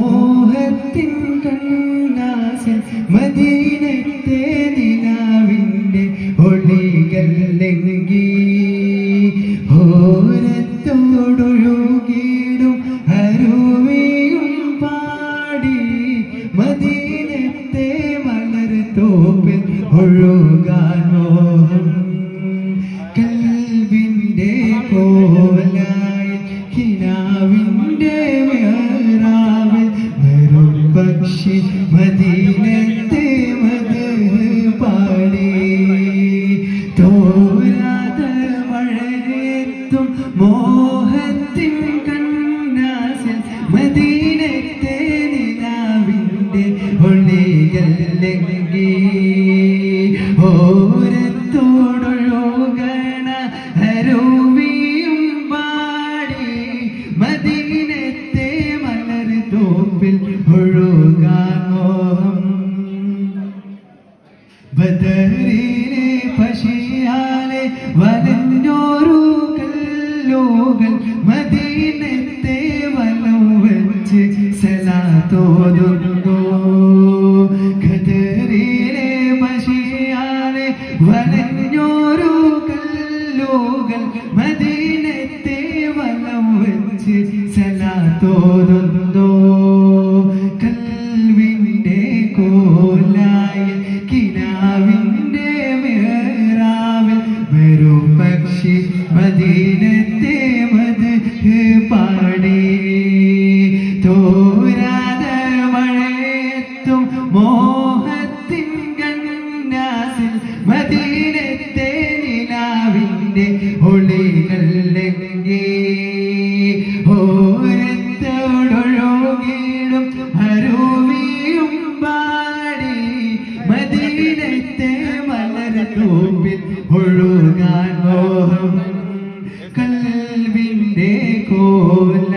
മോഹത്തിൻ കണ്ണാസിൽ മദീനത്തെ നിലാവിൻ്റെ ഒളികല്ലെങ്കി ഓരത്തോടൊഴുകിടും അരുവിയും പാടി മദീനത്തെ മലർത്തോപ്പിൽ ഒഴുകാൻ മോഹം കൽവിൻ്റെ കോലായി കിനാവിൻ്റെ മേറാവിൽ വരും പക്ഷി മദീനത്തെ മദ്ഹ് പാടി തോരാതെ മഴയെത്തും മോഹത്തിൻ കണ്ണാസിൽ മദീനത്തെ നിലാവിൻ്റെ ഒളികല്ലെങ്കി ഓരത്തോടൊഴുകണ അരുവിയും പാടി മദീനത്തെ മലർത്തോപ്പിൽ ഒഴുകാൻ മോഹം ബദറിലെ പശിയാലെ വലഞ്ഞോരു കല്ലുകൾ മദീനത്തെ വലം വെച്ച് സലാത്തോതുന്നു ഖദറിലെ പശിയാലെ വലഞ്ഞോരു കല്ലുകൾ മദീനത്തെ വലം വെച്ച് സലാത്തോതുന്നു കൽവിൻ്റെ കോലായി കിനാവിൻ്റെ മേറാവിൽ വരും പക്ഷി മദീനത്തെ മദ്ഹ് പാടി തോരാതെ മഴയെത്തും മോഹത്തിൻ കണ്ണാസിൽ മദീനത്തെ നിലാവിൻ്റെ ഒളികല്ലെങ്കി ഓരത്തോടൊഴുകിടും അരുവിയും പാടി മദീനത്തെ മലർത്തോപ്പിൽ ഒഴുകാൻ മോഹം കൽവിൻ്റെ കോല